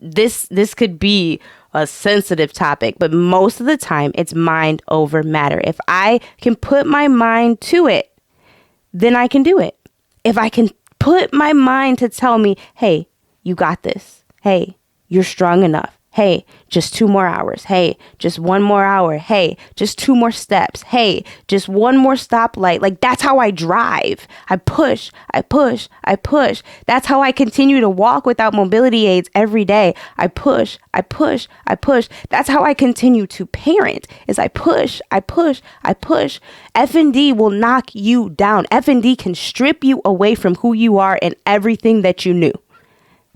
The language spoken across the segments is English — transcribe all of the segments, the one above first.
this could be a sensitive topic, but most of the time it's mind over matter. If I can put my mind to it, then I can do it. If I can put my mind to tell me, hey, you got this. Hey, you're strong enough. Hey, just 2 more hours. Hey, just 1 more hour. Hey, just 2 more steps. Hey, just 1 more stoplight. Like, that's how I drive. I push, I push, I push. That's how I continue to walk without mobility aids every day. I push, I push, I push. That's how I continue to parent, is I push, I push, I push. FND will knock you down. FND can strip you away from who you are and everything that you knew.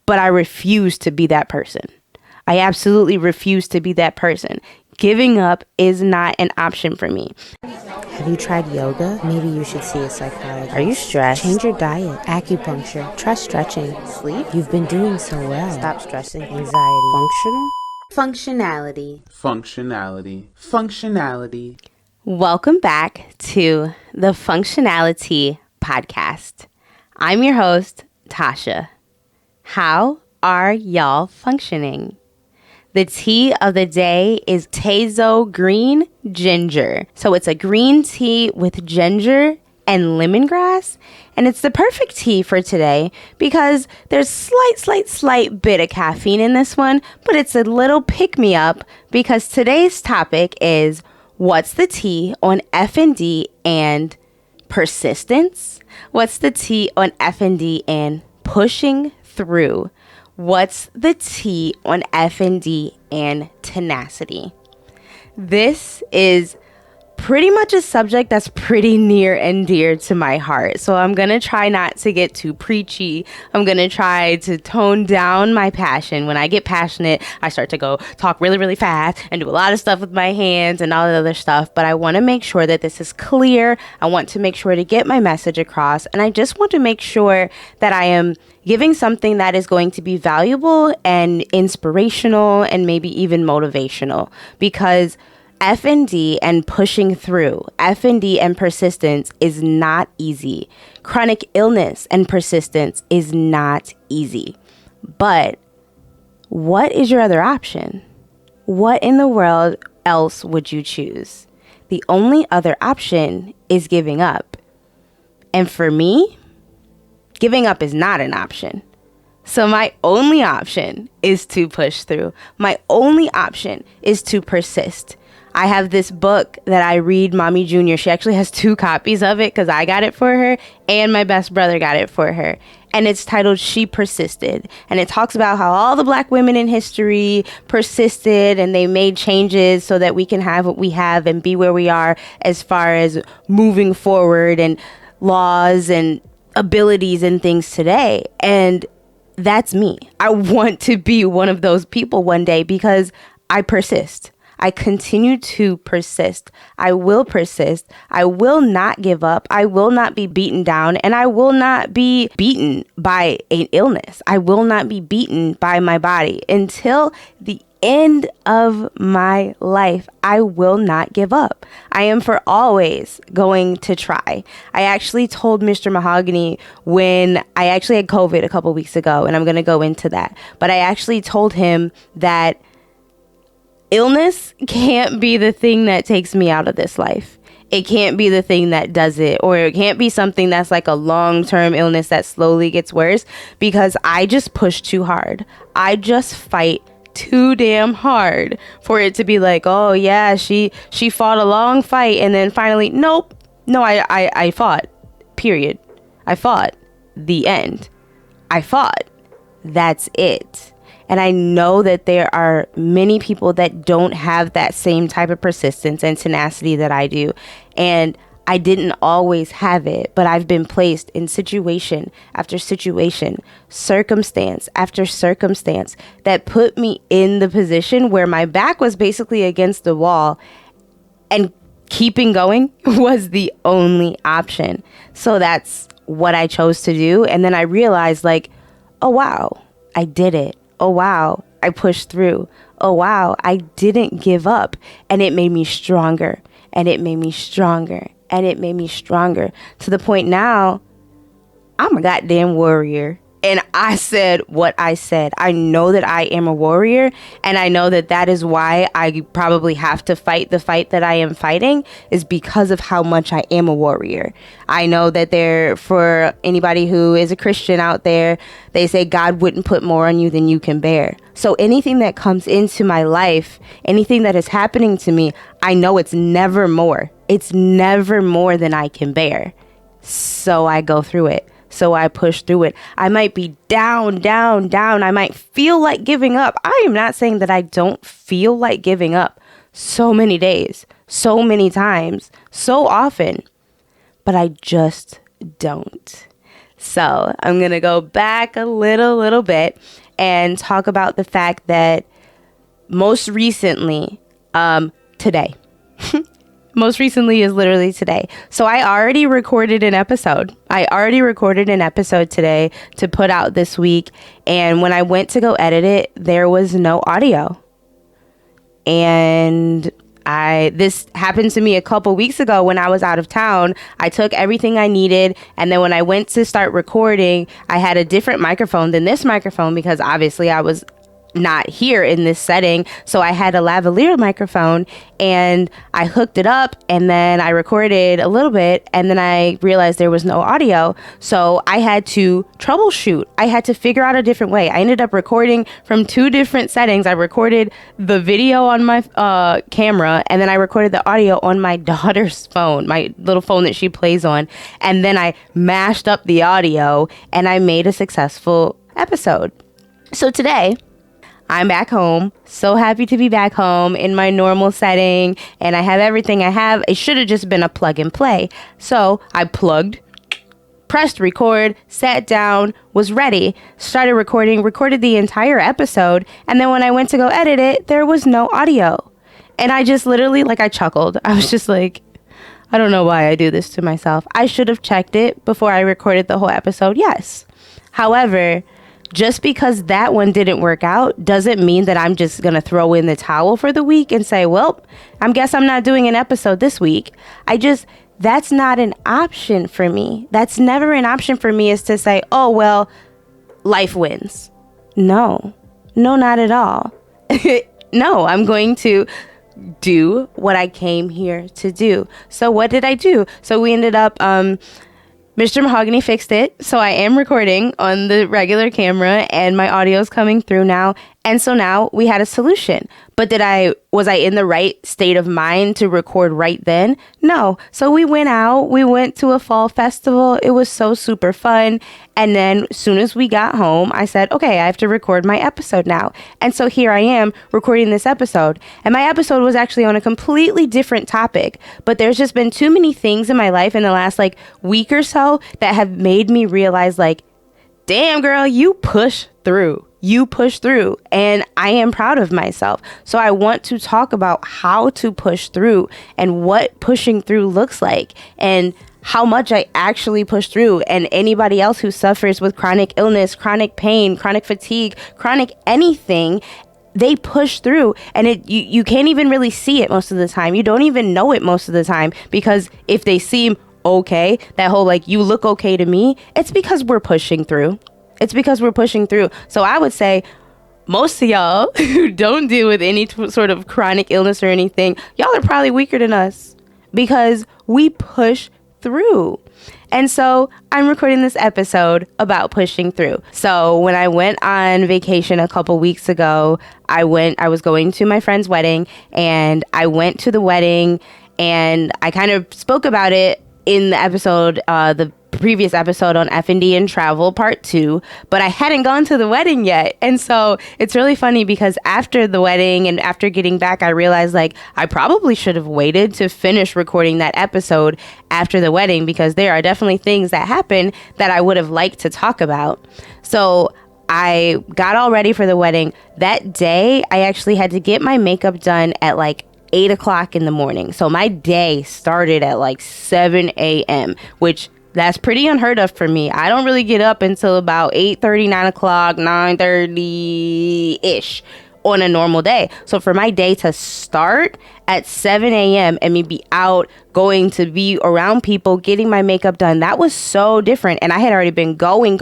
But I refuse to be that person. I absolutely refuse to be that person. Giving up is not an option for me. Have you tried yoga? Maybe you should see a psychologist. Are you stressed? Change your diet, acupuncture, try stretching, sleep. You've been doing so well. Stop stressing. Anxiety. Functional? Functionality. Functionality. Functionality. Welcome back to the Functionality Podcast. I'm your host, Tausha. How are y'all functioning? The tea of the day is Tazo Green Ginger. So it's a green tea with ginger and lemongrass. And it's the perfect tea for today because there's slight bit of caffeine in this one, but it's a little pick-me-up because today's topic is what's the tea on FND and persistence? What's the tea on FND and pushing through? What's the tea on FND and tenacity? This is pretty much a subject that's pretty near and dear to my heart. So I'm going to try not to get too preachy. I'm going to try to tone down my passion. When I get passionate, I start to go talk really, really fast and do a lot of stuff with my hands and all the other stuff. But I want to make sure that this is clear. I want to make sure to get my message across. And I just want to make sure that I am giving something that is going to be valuable and inspirational and maybe even motivational, because FND and pushing through, FND and persistence is not easy. Chronic illness and persistence is not easy. But what is your other option? What in the world else would you choose? The only other option is giving up. And for me, giving up is not an option. So my only option is to push through. My only option is to persist. I have this book that I read, Mommy Jr. She actually has 2 copies of it because I got it for her and my best brother got it for her. And it's titled She Persisted. And it talks about how all the Black women in history persisted and they made changes so that we can have what we have and be where we are as far as moving forward and laws and abilities and things today. And that's me. I want to be one of those people one day because I persist. I continue to persist. I will persist. I will not give up. I will not be beaten down, and I will not be beaten by an illness. I will not be beaten by my body until the end of my life. I will not give up. I am for always going to try. I actually told Mr. Mahogany when I actually had COVID a couple weeks ago, and I'm going to go into that, but I actually told him that illness can't be the thing that takes me out of this life. It can't be the thing that does it, or it can't be something that's like a long-term illness that slowly gets worse, because I just push too hard. I just fight too damn hard for it to be like, oh yeah, she fought a long fight and then finally, nope, no, I fought, period. I fought, the end. I fought, that's it. And I know that there are many people that don't have that same type of persistence and tenacity that I do. And I didn't always have it, but I've been placed in situation after situation, circumstance after circumstance that put me in the position where my back was basically against the wall and keeping going was the only option. So that's what I chose to do. And then I realized, like, oh, wow, I did it. Oh, wow, I pushed through. Oh, wow, I didn't give up. And it made me stronger. And it made me stronger. And it made me stronger to the point now I'm a goddamn warrior. And I said what I said. I know that I am a warrior, and I know that that is why I probably have to fight the fight that I am fighting, is because of how much I am a warrior. I know that for anybody who is a Christian out there, they say God wouldn't put more on you than you can bear. So anything that comes into my life, anything that is happening to me, I know it's never more. It's never more than I can bear. So I go through it. So I push through it. I might be down. I might feel like giving up. I am not saying that I don't feel like giving up so many days, so many times, so often, but I just don't. So I'm going to go back a little bit and talk about the fact that most recently, today, most recently is literally today. So I already recorded an episode. Today to put out this week. And when I went to go edit it, there was no audio. And this happened to me a couple weeks ago when I was out of town. I took everything I needed. And then when I went to start recording, I had a different microphone than this microphone because obviously I was not here in this setting. So I had a lavalier microphone and I hooked it up and then I recorded a little bit and then I realized there was no audio. So I had to troubleshoot. I had to figure out a different way. I ended up recording from 2 different settings. I recorded the video on my camera and then I recorded the audio on my daughter's phone, my little phone that she plays on. And then I mashed up the audio and I made a successful episode. So today, I'm back home. So happy to be back home in my normal setting. And I have everything I have. It should have just been a plug and play. So I plugged, pressed record, sat down, was ready, started recorded the entire episode. And then when I went to go edit it, there was no audio. And I just literally, I chuckled. I was just like, I don't know why I do this to myself. I should have checked it before I recorded the whole episode. Yes. However, just because that one didn't work out doesn't mean that I'm just going to throw in the towel for the week and say, well, I guess I'm not doing an episode this week. That's not an option for me. That's never an option for me, is to say, oh, well, life wins. No, not at all. No, I'm going to do what I came here to do. So what did I do? So we ended up, Mr. Mahogany fixed it, so I am recording on the regular camera and my audio is coming through now. And so now we had a solution. But was I in the right state of mind to record right then? No. So we went to a fall festival. It was so super fun. And then as soon as we got home, I said, okay, I have to record my episode now. And so here I am recording this episode. And my episode was actually on a completely different topic. But there's just been too many things in my life in the last week or so that have made me realize damn girl, you push through. And I am proud of myself. So I want to talk about how to push through and what pushing through looks like and how much I actually push through. And anybody else who suffers with chronic illness, chronic pain, chronic fatigue, chronic anything, they push through, and you can't even really see it most of the time. You don't even know it most of the time, because if they seem okay, that whole you look okay to me, it's because we're pushing through. So I would say most of y'all who don't deal with any sort of chronic illness or anything, y'all are probably weaker than us because we push through. And so I'm recording this episode about pushing through. So when I went on vacation a couple weeks ago, I was going to my friend's wedding, and I went to the wedding and I kind of spoke about it in the episode, the previous episode on FND and travel part 2, but I hadn't gone to the wedding yet. And so it's really funny because after the wedding and after getting back, I realized I probably should have waited to finish recording that episode after the wedding, because there are definitely things that happened that I would have liked to talk about. So I got all ready for the wedding. That day, I actually had to get my makeup done at 8 o'clock in the morning. So my day started at 7 a.m., which that's pretty unheard of for me. I don't really get up until about 8:30, 9 o'clock, 9:30-ish on a normal day. So for my day to start at 7 a.m. and me be out going to be around people, getting my makeup done. That was so different. And I had already been going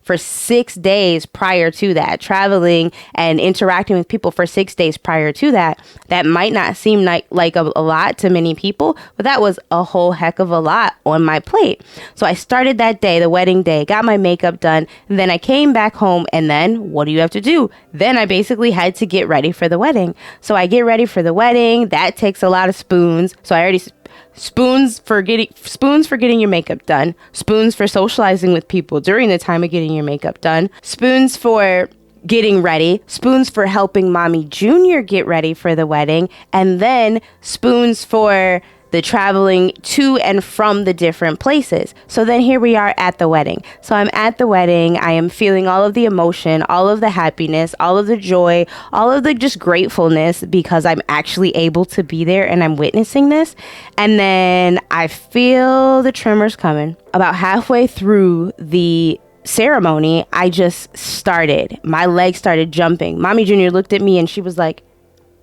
for 6 days prior to that, traveling and interacting with people for 6 days prior to that. That might not seem like a lot to many people, but that was a whole heck of a lot on my plate. So I started that day, the wedding day, got my makeup done. And then I came back home, and then what do you have to do? Then I basically had to get ready for the wedding. So I get ready for the wedding. That takes a lot of spoons. So I already spoons for getting your makeup done, spoons for socializing with people during the time of getting your makeup done, spoons for getting ready, spoons for helping Mommy Junior get ready for the wedding, and then spoons for the traveling to and from the different places. So then here we are at the wedding. So I'm at the wedding. I am feeling all of the emotion, all of the happiness, all of the joy, all of the just gratefulness because I'm actually able to be there and I'm witnessing this. And then I feel the tremors coming. About halfway through the ceremony, I just started. My legs started jumping. Mommy Junior looked at me and she was like,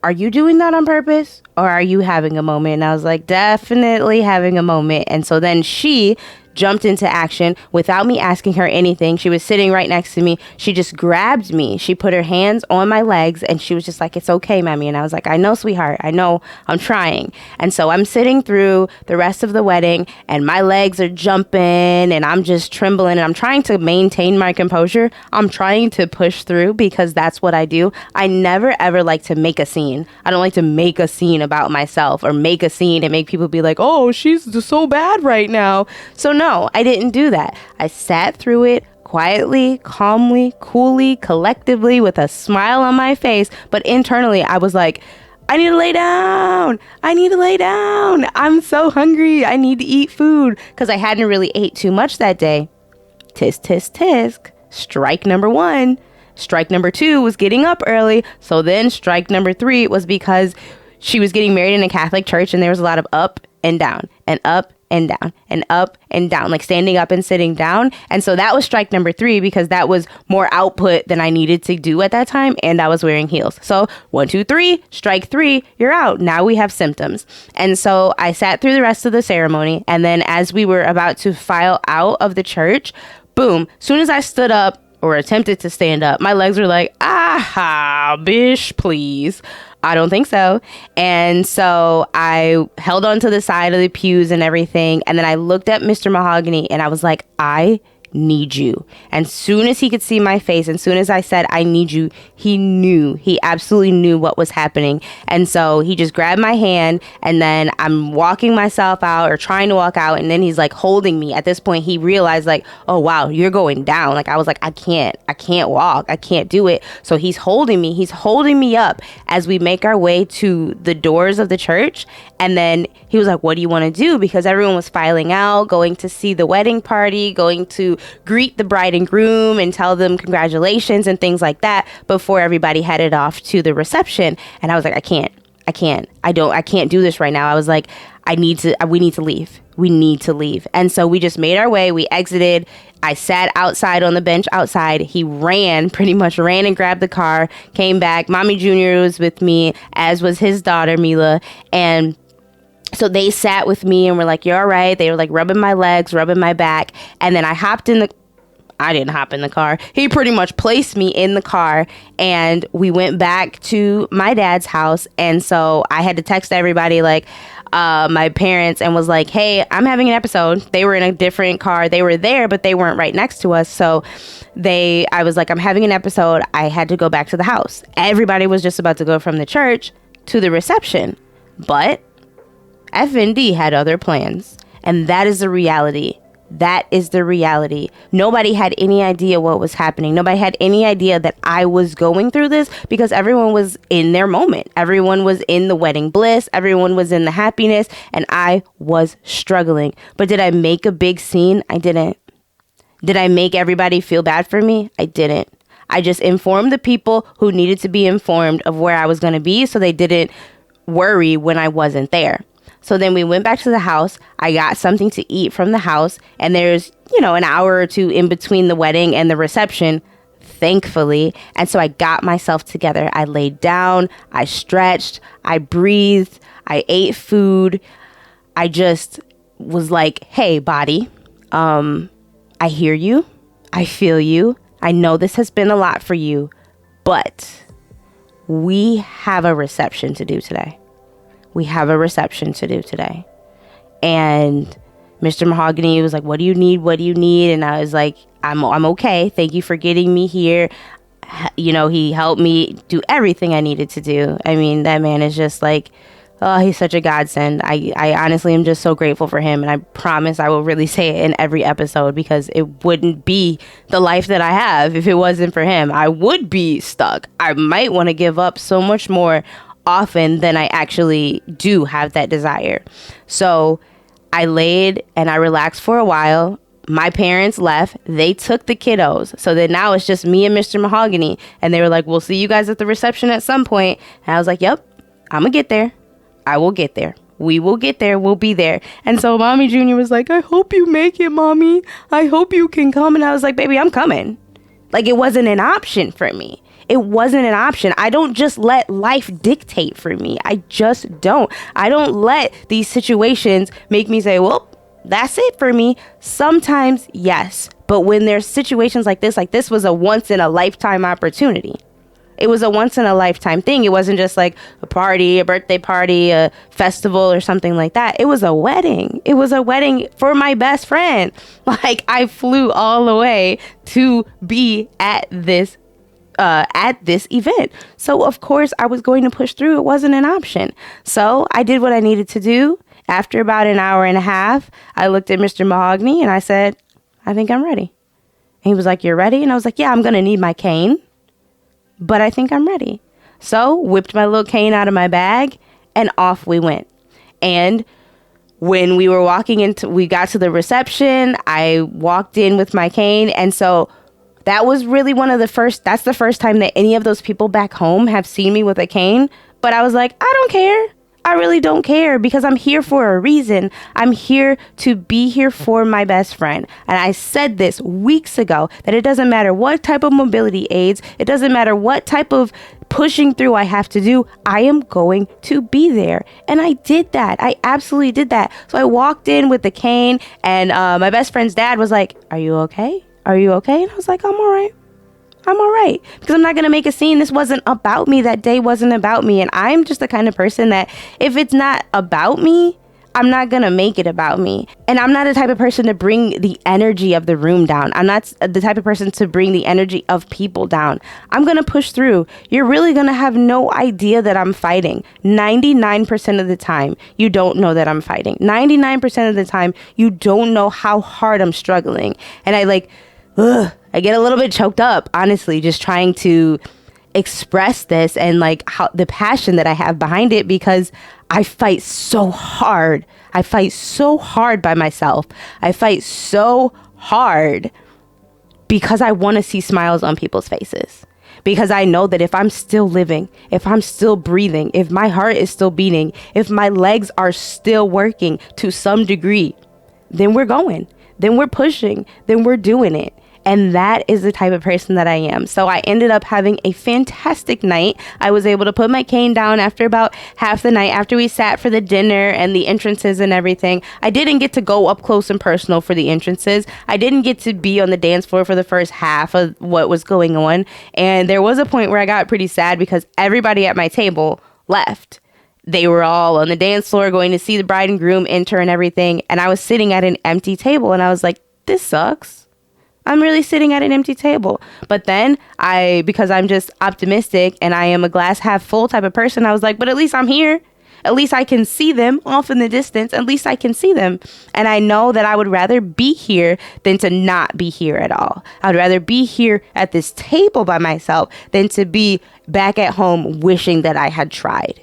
"Are you doing that on purpose or are you having a moment?" And I was like, definitely having a moment. And so then she jumped into action without me asking her anything. She was sitting right next to me. She just grabbed me. She put her hands on my legs and she was just like, "It's okay, Mommy." And I was like, "I know, sweetheart. I know. I'm trying." And so I'm sitting through the rest of the wedding and my legs are jumping and I'm just trembling and I'm trying to maintain my composure. I'm trying to push through because that's what I do. I never ever like to make a scene. I don't like to make a scene about myself or make a scene and make people be like, "Oh, she's so bad right now." So no, I didn't do that. I sat through it quietly, calmly, coolly, collectively with a smile on my face. But internally, I was like, I need to lay down. I need to lay down. I'm so hungry. I need to eat food because I hadn't really ate too much that day. Tisk, tisk, tisk. Strike number 1. Strike number 2 was getting up early. So then strike number 3 was because she was getting married in a Catholic church and there was a lot of up and down and up and down and up and down, like standing up and sitting down. And so that was strike number 3 because that was more output than I needed to do at that time. And I was wearing heels. So 1, 2, 3, strike 3, you're out. Now we have symptoms. And so I sat through the rest of the ceremony. And then as we were about to file out of the church, boom, soon as I stood up or attempted to stand up, my legs were like, "Aha, bish, please." I don't think so. And so I held on to the side of the pews and everything. And then I looked at Mr. Mahogany and I was like, "I need you." And soon as he could see my face, and soon as I said, "I need you," he absolutely knew what was happening. And so he just grabbed my hand and then I'm walking myself out or trying to walk out. And then he's like holding me. At this point, he realized like, "Oh, wow, you're going down." Like I was like, I can't walk. I can't do it. So he's holding me up as we make our way to the doors of the church. And then he was like, "What do you want to do?" Because everyone was filing out, going to see the wedding party, going to greet the bride and groom and tell them congratulations and things like that before everybody headed off to the reception. And I was like, I can't do this right now. I was like, we need to leave. And so we just made our way. We exited. I sat outside on the bench outside. He pretty much ran and grabbed the car, came back. Mommy Junior was with me, as was his daughter, Mila. And so they sat with me and were like, "You're all right." They were like rubbing my legs, rubbing my back. And then I didn't hop in the car. He pretty much placed me in the car and we went back to my dad's house. And so I had to text everybody, like my parents, and was like, "Hey, I'm having an episode." They were in a different car. They were there, but they weren't right next to us. So I was like, "I'm having an episode." I had to go back to the house. Everybody was just about to go from the church to the reception. But FND had other plans, and that is the reality. That is the reality. Nobody had any idea what was happening. Nobody had any idea that I was going through this because everyone was in their moment. Everyone was in the wedding bliss. Everyone was in the happiness, and I was struggling. But did I make a big scene? I didn't. Did I make everybody feel bad for me? I didn't. I just informed the people who needed to be informed of where I was going to be so they didn't worry when I wasn't there. So then we went back to the house. I got something to eat from the house. And there's, an hour or two in between the wedding and the reception, thankfully. And so I got myself together. I laid down. I stretched. I breathed. I ate food. I just was like, hey, body, I hear you. I feel you. I know this has been a lot for you, but we have a reception to do today. We have a reception to do today. And Mr. Mahogany was like, what do you need? What do you need? And I was like, I'm okay. Thank you for getting me here. You know, he helped me do everything I needed to do. I mean, that man is just like, oh, he's such a godsend. I honestly am just so grateful for him. And I promise I will really say it in every episode, because it wouldn't be the life that I have if it wasn't for him. I would be stuck. I might want to give up so much more often than I actually do have that desire. So I laid and I relaxed for a while. My parents left. They took the kiddos. So then now it's just me and Mr. Mahogany. And they were like, we'll see you guys at the reception at some point. And I was like, yep, I'm going to get there. I will get there. We will get there. We'll be there. And so Mommy Junior was like, I hope you make it, Mommy. I hope you can come. And I was like, baby, I'm coming. Like, it wasn't an option for me. It wasn't an option. I don't just let life dictate for me. I just don't. I don't let these situations make me say, well, that's it for me. Sometimes, yes. But when there's situations like this was a once in a lifetime opportunity. It was a once in a lifetime thing. It wasn't just like a party, a birthday party, a festival or something like that. It was a wedding. It was a wedding for my best friend. Like, I flew all the way to be at this event. So of course I was going to push through. It wasn't an option. So I did what I needed to do. After about an hour and a half, I looked at Mr. Mahogany and I said, I think I'm ready. And he was like, you're ready? And I was like, yeah, I'm going to need my cane, but I think I'm ready. So whipped my little cane out of my bag and off we went. And when we got to the reception, I walked in with my cane. And so that was really that's the first time that any of those people back home have seen me with a cane. But I was like, I don't care. I really don't care, because I'm here for a reason. I'm here to be here for my best friend. And I said this weeks ago, that it doesn't matter what type of mobility aids, it doesn't matter what type of pushing through I have to do, I am going to be there. And I did that. I absolutely did that. So I walked in with the cane, and my best friend's dad was like, are you okay? Are you okay? And I was like, I'm all right. I'm all right, because I'm not going to make a scene. This wasn't about me. That day wasn't about me. And I'm just the kind of person that if it's not about me, I'm not going to make it about me. And I'm not the type of person to bring the energy of the room down. I'm not the type of person to bring the energy of people down. I'm going to push through. You're really going to have no idea that I'm fighting. 99% of the time, you don't know that I'm fighting. 99% of the time, you don't know how hard I'm struggling. And I get a little bit choked up, honestly, just trying to express this and like how the passion that I have behind it, because I fight so hard. I fight so hard by myself. I fight so hard because I want to see smiles on people's faces. Because I know that if I'm still living, if I'm still breathing, if my heart is still beating, if my legs are still working to some degree, then we're going, then we're pushing, then we're doing it. And that is the type of person that I am. So I ended up having a fantastic night. I was able to put my cane down after about half the night, after we sat for the dinner and the entrances and everything. I didn't get to go up close and personal for the entrances. I didn't get to be on the dance floor for the first half of what was going on. And there was a point where I got pretty sad because everybody at my table left. They were all on the dance floor going to see the bride and groom enter and everything. And I was sitting at an empty table and I was like, this sucks. I'm really sitting at an empty table. But then because I'm just optimistic and I am a glass half full type of person, I was like, but at least I'm here. At least I can see them off in the distance. At least I can see them. And I know that I would rather be here than to not be here at all. I would rather be here at this table by myself than to be back at home wishing that I had tried.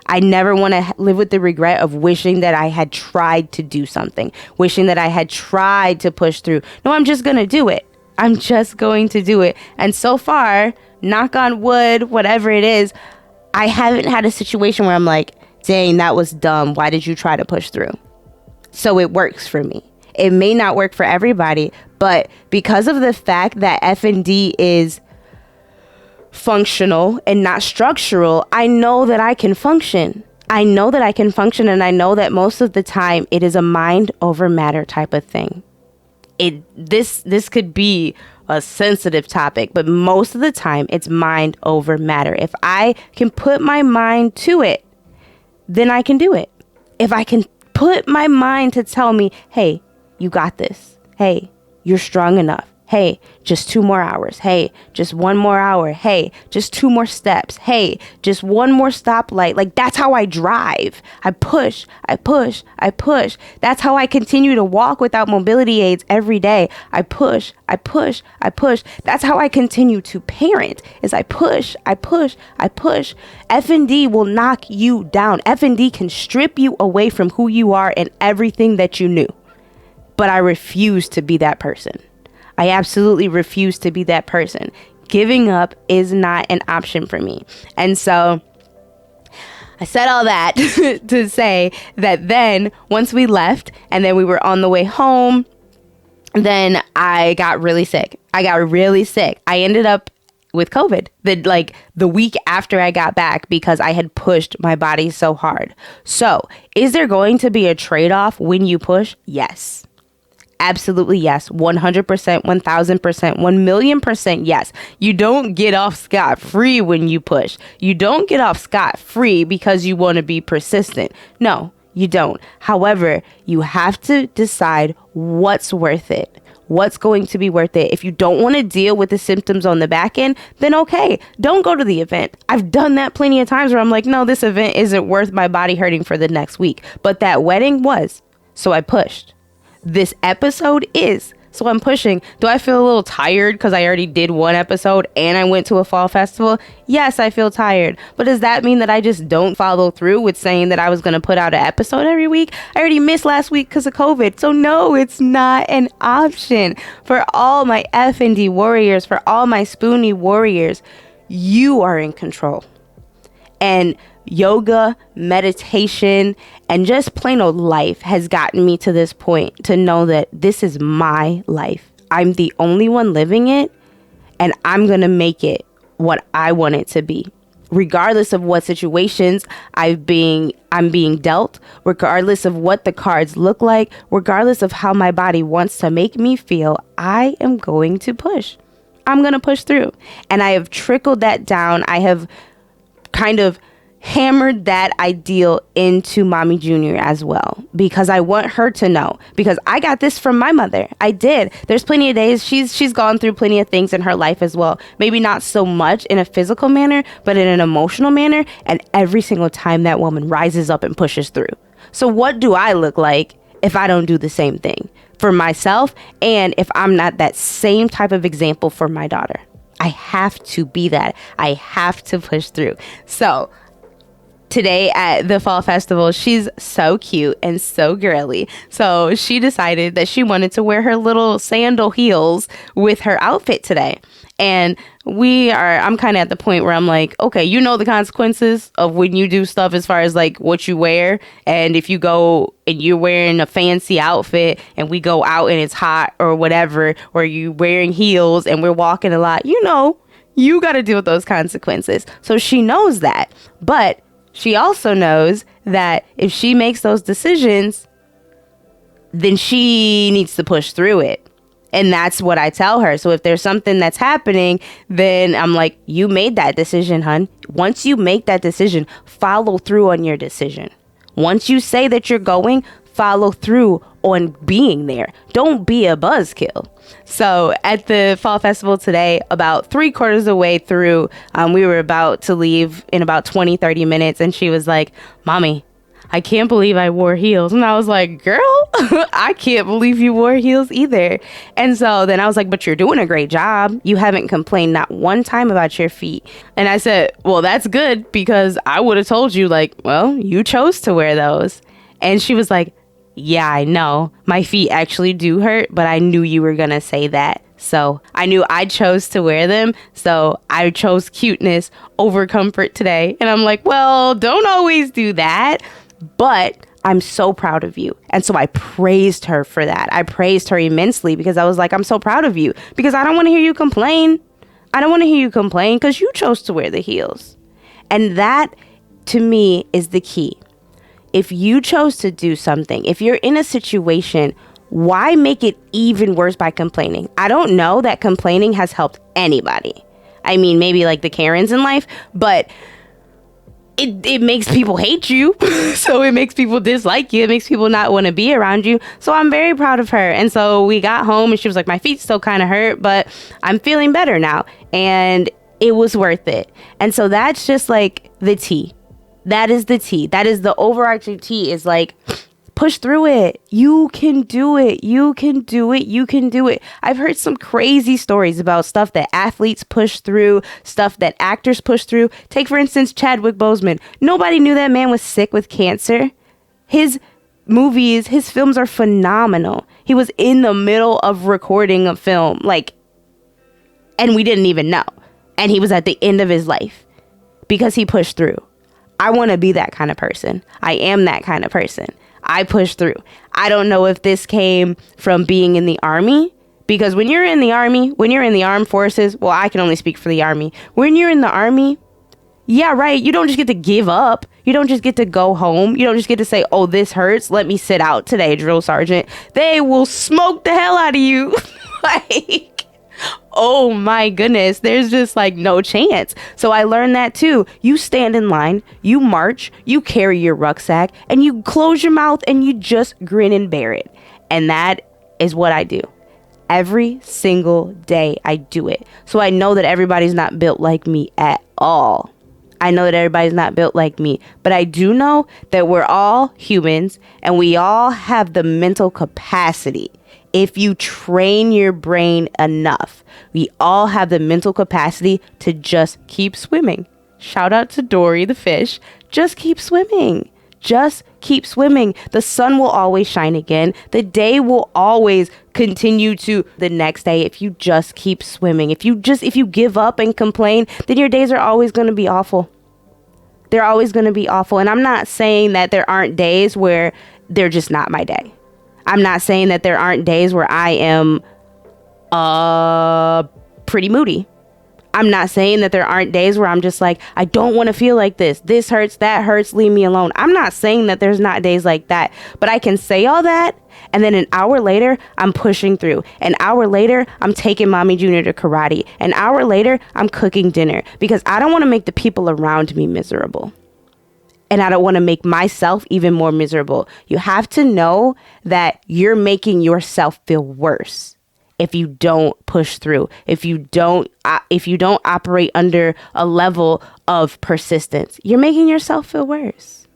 I never want to live with the regret of wishing that I had tried to do something, wishing that I had tried to push through. No, I'm just going to do it. I'm just going to do it. And so far, knock on wood, whatever it is, I haven't had a situation where I'm like, dang, that was dumb. Why did you try to push through? So it works for me. It may not work for everybody, but because of the fact that FND is functional and not structural, I know that I can function. I know that I can function, and I know that most of the time it is a mind over matter type of thing. This could be a sensitive topic, but most of the time it's mind over matter. If I can put my mind to it, then I can do it. If I can put my mind to tell me, hey, you got this. Hey, you're strong enough. Hey, just 2 more hours. Hey, just 1 more hour. Hey, just 2 more steps. Hey, just 1 more stoplight. Like, that's how I drive. I push. That's how I continue to walk without mobility aids every day. I push. That's how I continue to parent, is I push. FND will knock you down. FND can strip you away from who you are and everything that you knew. But I refuse to be that person. I absolutely refuse to be that person. Giving up is not an option for me. And so I said all that to say that then once we left and then we were on the way home, then I got really sick. I ended up with COVID the week after I got back because I had pushed my body so hard. So is there going to be a trade-off when you push? Yes. Absolutely yes. 100%, 1000%, 1,000,000% yes. You don't get off scot-free when you push. You don't get off scot-free because you want to be persistent. No, you don't. However, you have to decide what's worth it. What's going to be worth it. If you don't want to deal with the symptoms on the back end, then okay, don't go to the event. I've done that plenty of times where I'm like, no, this event isn't worth my body hurting for the next week. But that wedding was. So I pushed. This episode is. So I'm pushing. Do I feel a little tired because I already did 1 episode and I went to a fall festival? Yes, I feel tired. But does that mean that I just don't follow through with saying that I was going to put out an episode every week? I already missed last week because of COVID. So no, it's not an option. For all my FND warriors, for all my Spoonie warriors, you are in control. And yoga, meditation, and just plain old life has gotten me to this point to know that this is my life. I'm the only one living it, and I'm going to make it what I want it to be. Regardless of what situations I'm being dealt, regardless of what the cards look like, regardless of how my body wants to make me feel, I am going to push. I'm going to push through. And I have trickled that down. I have kind of hammered that ideal into Mommy Junior as well, because I want her to know, because I got this from my mother. I did. There's plenty of days she's gone through plenty of things in her life as well. Maybe not so much in a physical manner, but in an emotional manner. And every single time that woman rises up and pushes through. So what do I look like if I don't do the same thing for myself? And if I'm not that same type of example for my daughter? I have to be that. I have to push through. So today at the fall festival, she's so cute and so girly. So she decided that she wanted to wear her little sandal heels with her outfit today. And I'm kind of at the point where I'm like, okay, you know the consequences of when you do stuff as far as like what you wear. And if you go and you're wearing a fancy outfit and we go out and it's hot or whatever, or you wearing heels and we're walking a lot, you know, you got to deal with those consequences. So she knows that. But she also knows that if she makes those decisions, then she needs to push through it. And that's what I tell her. So if there's something that's happening, then I'm like, you made that decision, hun. Once you make that decision, follow through on your decision. Once you say that you're going, follow through on being there. Don't be a buzzkill. So at the fall festival today, about 3/4 of the way through, we were about to leave in about 20-30 minutes. And she was like, Mommy, I can't believe I wore heels. And I was like, girl, I can't believe you wore heels either. And so then I was like, but you're doing a great job. You haven't complained not one time about your feet. And I said, well, that's good, because I would have told you, like, well, you chose to wear those. And she was like, yeah, I know. My feet actually do hurt, but I knew you were going to say that. So I knew I chose to wear them. So I chose cuteness over comfort today. And I'm like, well, don't always do that. But I'm so proud of you. And so I praised her for that. I praised her immensely, because I was like, I'm so proud of you, because I don't want to hear you complain. I don't want to hear you complain because you chose to wear the heels. And that to me is the key. If you chose to do something, if you're in a situation, why make it even worse by complaining? I don't know that complaining has helped anybody. I mean, maybe like the Karens in life, but it makes people hate you. So it makes people dislike you. It makes people not want to be around you. So I'm very proud of her. And so we got home and she was like, my feet still kind of hurt, but I'm feeling better now. And it was worth it. And so that's just like the tea. That is the tea. That is the overarching tea, is like, push through it. You can do it. You can do it. You can do it. I've heard some crazy stories about stuff that athletes push through, stuff that actors push through. Take, for instance, Chadwick Boseman. Nobody knew that man was sick with cancer. His movies, his films are phenomenal. He was in the middle of recording a film, and we didn't even know. And he was at the end of his life because he pushed through. I want to be that kind of person. I am that kind of person. I push through. I don't know if this came from being in the army, because when you're in the army, when you're in the armed forces, well, I can only speak for the army. When you're in the army, yeah, right. You don't just get to give up. You don't just get to go home. You don't just get to say, oh, this hurts. Let me sit out today, drill sergeant. They will smoke the hell out of you. Oh my goodness, there's just no chance. So I learned that too. You stand in line, you march, you carry your rucksack, and you close your mouth and you just grin and bear it. And that is what I do. Every single day I do it. So I know that everybody's not built like me at all. I know that everybody's not built like me, but I do know that we're all humans and we all have the mental capacity. If you train your brain enough, we all have the mental capacity to just keep swimming. Shout out to Dory the fish. Just keep swimming. Just keep swimming. The sun will always shine again. The day will always continue to the next day if you just keep swimming. If you give up and complain, then your days are always going to be awful. They're always going to be awful. And I'm not saying that there aren't days where they're just not my day. I'm not saying that there aren't days where I am pretty moody. I'm not saying that there aren't days where I'm just like, I don't want to feel like this. This hurts, that hurts, leave me alone. I'm not saying that there's not days like that, but I can say all that. And then an hour later, I'm pushing through. An hour later, I'm taking Mommy Junior to karate. An hour later, I'm cooking dinner because I don't want to make the people around me miserable. And I don't want to make myself even more miserable. You have to know that you're making yourself feel worse if you don't push through, if you don't operate under a level of persistence. You're making yourself feel worse.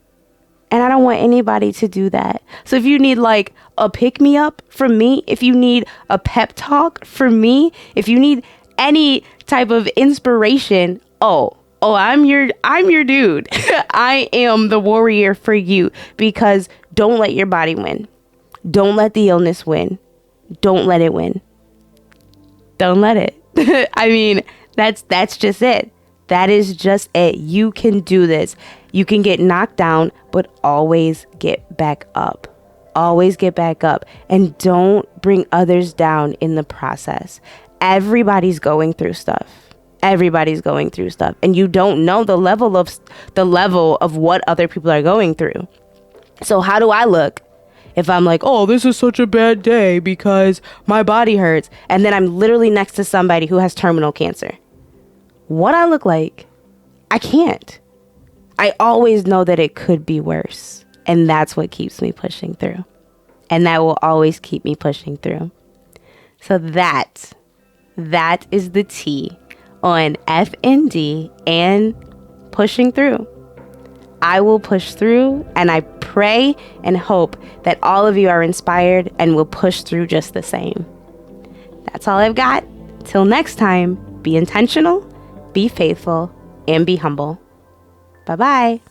And I don't want anybody to do that. So if you need a pick-me-up from me, if you need a pep talk from me, if you need any type of inspiration, I'm your dude. I am the warrior for you, because don't let your body win. Don't let the illness win. Don't let it win. Don't let it. I mean, that's just it. That is just it. You can do this. You can get knocked down, but always get back up. Always get back up, and don't bring others down in the process. Everybody's going through stuff. Everybody's going through stuff, and you don't know the level of what other people are going through. So how do I look if I'm like, oh, this is such a bad day because my body hurts, and then I'm literally next to somebody who has terminal cancer? What I look like? I can't. I always know that it could be worse, and that's what keeps me pushing through, and that will always keep me pushing through. So that is the tea on FND and pushing through. I will push through, and I pray and hope that all of you are inspired and will push through just the same. That's all I've got. Till next time, be intentional, be faithful, and be humble. Bye-bye.